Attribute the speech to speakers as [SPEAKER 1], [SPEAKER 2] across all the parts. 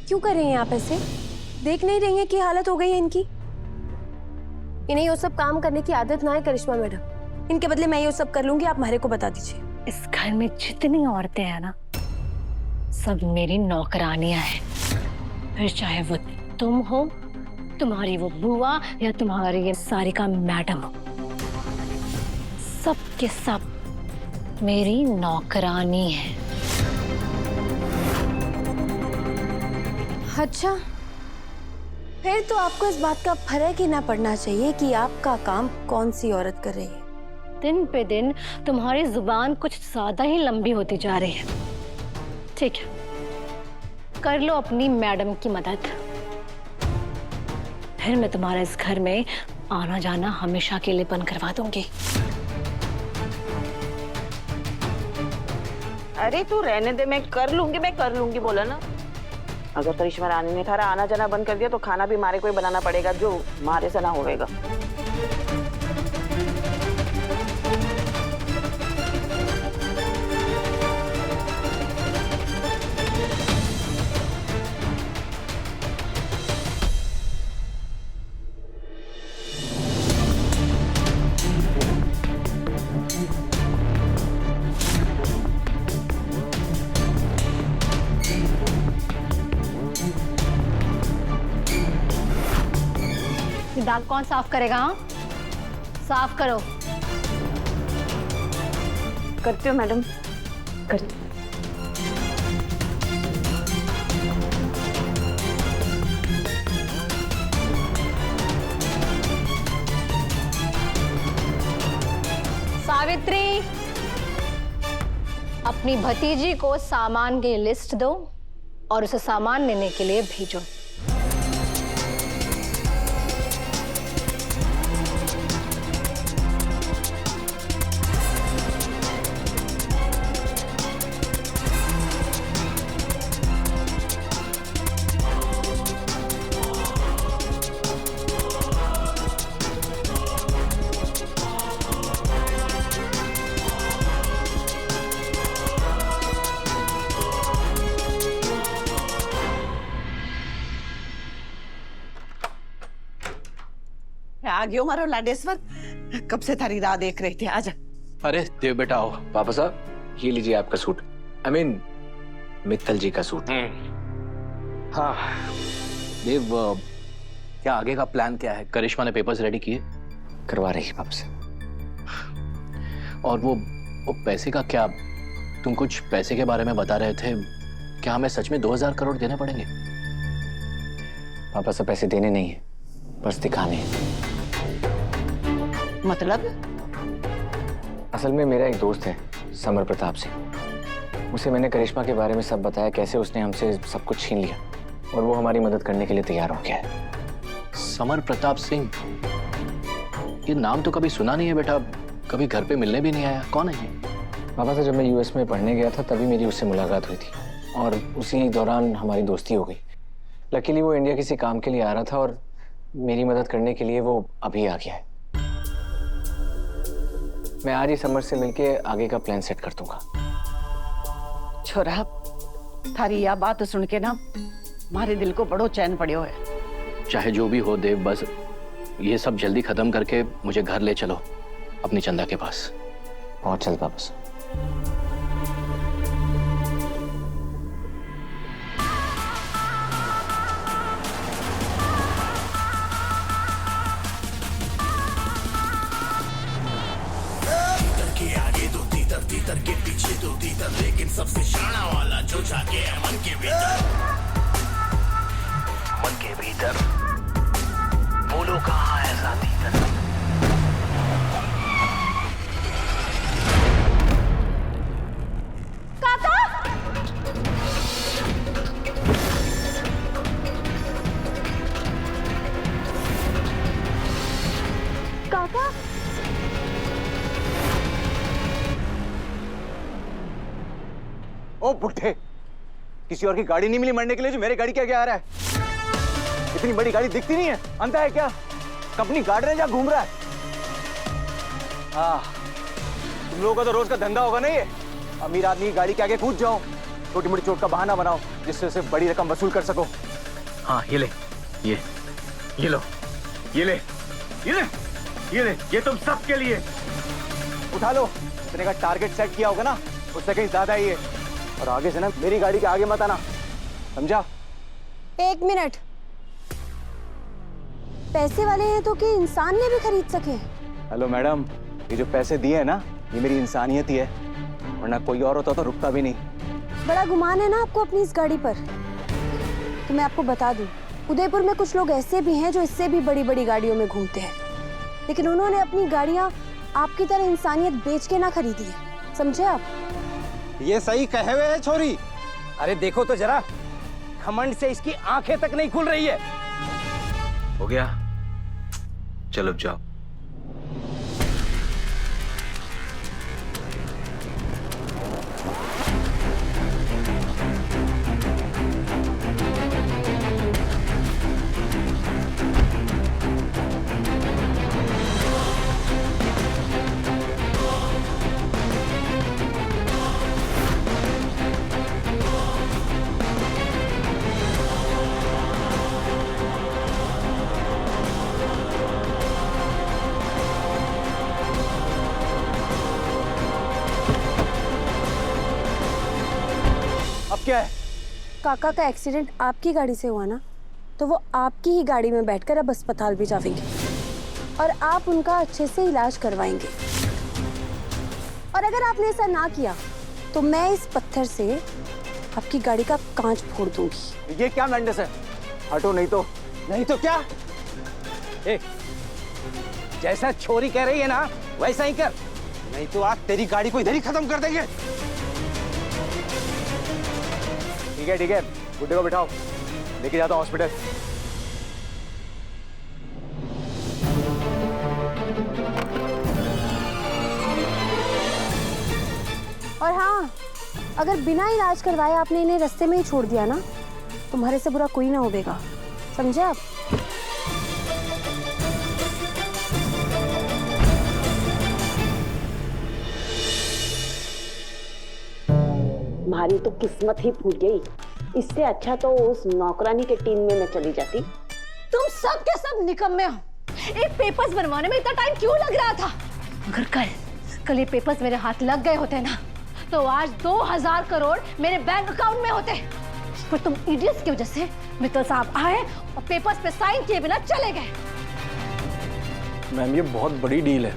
[SPEAKER 1] क्यों कर रही हैं आप ऐसे? देख नहीं रही हैं कि हालत हो गई है इनकी? इन्हें ये सब काम करने की आदत ना है करिश्मा मैडम। इनके बदले मैं ये सब कर लूंगी, आप मारे को बता दीजिए।
[SPEAKER 2] इस घर में जितनी औरतें हैं ना, सब मेरी नौकरानियां हैं। फिर चाहे वो तुम हो, तुम्हारी वो बुआ, या तुम्हारी ये सारिका मैडम हो, सब के सब मेरी नौकरानी है।
[SPEAKER 1] अच्छा, फिर तो आपको इस बात का फर्क ही ना पड़ना चाहिए कि आपका काम कौन सी औरत कर रही है।
[SPEAKER 2] दिन पे दिन तुम्हारी जुबान कुछ ज्यादा ही लंबी होती जा रही है। ठीक है, कर लो अपनी मैडम की मदद, फिर मैं तुम्हारा इस घर में आना जाना हमेशा के लिए बंद करवा दूंगी।
[SPEAKER 3] अरे तू रहने दे, मैं कर लूंगी बोला ना। अगर करिश्मा रानी ने थारा आना जाना बंद कर दिया तो खाना भी मारे को ही बनाना पड़ेगा, जो मारे से ना होएगा।
[SPEAKER 2] दाग कौन साफ करेगा? हाँ, साफ करो।
[SPEAKER 3] करती हो मैडम, करती।
[SPEAKER 2] सावित्री, अपनी भतीजी को सामान की लिस्ट दो और उसे सामान लेने के लिए भेजो।
[SPEAKER 3] आ गयो मारो लाडेश्वर, कब से थारी राह देख रहे थे। आजा।
[SPEAKER 4] अरे देव बेटा आओ।
[SPEAKER 5] पापा साहब, ये लीजिए आपका सूट। I mean, मित्तल जी का सूट।
[SPEAKER 4] हाँ देव, क्या आगे का प्लान क्या है? करिश्मा ने पेपर्स रेडी किए?
[SPEAKER 5] करवा रही है आपसे।
[SPEAKER 4] और वो पैसे का क्या? तुम कुछ पैसे के बारे में बता रहे थे, क्या हमें सच में 2000 करोड़ देने पड़ेंगे?
[SPEAKER 5] पापा साहब पैसे देने नहीं है, बस दिखाने हैं।
[SPEAKER 3] मतलब?
[SPEAKER 5] असल में मेरा एक दोस्त है समर प्रताप सिंह, उसे मैंने करिश्मा के बारे में सब बताया, कैसे उसने हमसे सब कुछ छीन लिया, और वो हमारी मदद करने के लिए तैयार हो गया है।
[SPEAKER 4] समर प्रताप सिंह? ये नाम तो कभी सुना नहीं है बेटा, कभी घर पे मिलने भी नहीं आया। कौन है ये?
[SPEAKER 5] पापा साहब, जब मैं यूएस में पढ़ने गया था तभी मेरी उससे मुलाकात हुई थी, और उसी दौरान हमारी दोस्ती हो गई। लकीली वो इंडिया किसी काम के लिए आ रहा था, और मेरी मदद करने के लिए वो अभी आ गया है। मैं आज ही समर से मिलके आगे का प्लान सेट कर दूंगा।
[SPEAKER 3] छोरा, थारी यह बात सुन के ना हमारे दिल को बड़ो चैन पड़ो है।
[SPEAKER 4] चाहे जो भी हो देव, बस ये सब जल्दी खत्म करके मुझे घर ले चलो, अपनी चंदा के पास।
[SPEAKER 5] बहुत जल्द वापस।
[SPEAKER 6] तीतर के पीछे दो तीतर, लेकिन सबसे शाना वाला जो जाके है मन के भीतर। मन के भीतर बोलो कहाँ ऐसा तीतर?
[SPEAKER 2] काका! काका!
[SPEAKER 7] ओ बुड्ढे, किसी और की गाड़ी नहीं मिली मरने के लिए, जो मेरी गाड़ी क्या क्या आ रहा है? इतनी बड़ी गाड़ी दिखती नहीं है? अंधा है क्या? कंपनी गार्डन है जहाँ घूम रहा है? हाँ, तुम लोगों का तो रोज का धंधा होगा ना ये, अमीर आदमी की गाड़ी के आगे कूद जाओ, छोटी मोटी चोट का बहाना बनाओ जिससे उसे बड़ी रकम वसूल कर सको।
[SPEAKER 4] हाँ ये ले, ये लो, ये ले, ये तुम सबके लिए।
[SPEAKER 7] उठा लो, इतने का टारगेट सेट किया होगा ना, उससे कहीं ज्यादा ही है। और आगे से ना मेरी गाड़ी के आगे मत आना, समझा?
[SPEAKER 1] 1 मिनट, पैसे वाले हैं तो कि इंसान ने भी खरीद सके।
[SPEAKER 7] हेलो मैडम, ये जो पैसे दिए हैं ना, ये मेरी इंसानियत ही है, वरना कोई और होता तो रुकता भी नहीं।
[SPEAKER 1] बड़ा गुमान है ना आपको अपनी इस गाड़ी पर। तो मैं आपको बता दूं, उदयपुर में कुछ लोग ऐसे भी हैं जो इससे भी बड़ी बड़ी गाड़ियों में घूमते हैं, लेकिन उन्होंने अपनी गाड़ियां आपकी तरह इंसानियत बेच के ना खरीदी है, समझे आप?
[SPEAKER 8] ये सही कहे हुए है छोरी। अरे देखो तो जरा, घमंड से इसकी आंखें तक नहीं खुल रही है।
[SPEAKER 4] हो गया, चलो अब जाओ।
[SPEAKER 7] अब क्या है?
[SPEAKER 1] काका का एक्सीडेंट आपकी गाड़ी से हुआ ना, तो वो आपकी ही गाड़ी में बैठकर अब अस्पताल भी जाएंगे और आप उनका अच्छे से इलाज करवाएंगे। और अगर आपने ऐसा ना किया तो मैं इस पत्थर से आपकी गाड़ी का कांच फोड़ दूंगी।
[SPEAKER 7] ये क्या मैंडेस है? हटो, नहीं तो क्या?
[SPEAKER 8] ए, जैसा छोरी कह रही है ना वैसा ही कर, नहीं तो आज तेरी गाड़ी को इधर ही खत्म कर देंगे।
[SPEAKER 7] ठीक है, गुड्डे को बिठाओ, लेके जाता हूँ हॉस्पिटल।
[SPEAKER 1] और हाँ, अगर बिना इलाज करवाए आपने इन्हें रास्ते में ही छोड़ दिया ना, तुम्हारे से बुरा कोई ना होगा, समझे आप?
[SPEAKER 3] तुम्हारी तो किस्मत ही फूट गई। इससे अच्छा तो उस नौकरानी के टीम में मैं चली जाती।
[SPEAKER 2] तुम सब के सब निकम्मे हो। एक पेपर्स बनवाने में इतना टाइम क्यों लग रहा था? अगर कल ये पेपर्स मेरे हाथ लग गए होते ना, तो आज 2000 करोड़ मेरे बैंक अकाउंट में होते। पर तुम इडियट्स की वजह से मित्तल साहब आए और पेपर्स पे साइन किए बिना चले गए।
[SPEAKER 9] मैम ये बहुत बड़ी डील है,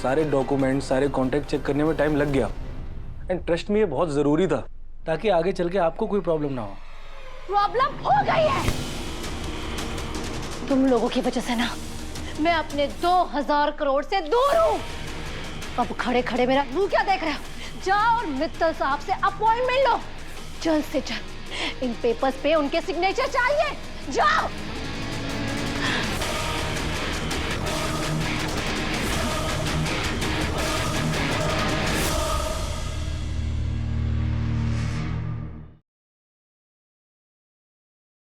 [SPEAKER 9] सारे डॉक्यूमेंट सारे कॉन्ट्रैक्ट चेक करने में टाइम लग गया। एंड ट्रस्ट में ये बहुत जरूरी था ताकि आगे चल के आपको कोई प्रॉब्लम ना हो।
[SPEAKER 2] प्रॉब्लम हो गई है तुम लोगों की वजह से ना, मैं अपने 2000 करोड़ से दूर हूँ। अब खड़े खड़े मेरा मुंह क्या देख रहे हो? जाओ और मित्तल साहब से अपॉइंटमेंट लो, जल्द से जल्द। इन पेपर्स पे उनके सिग्नेचर चाहिए, जाओ।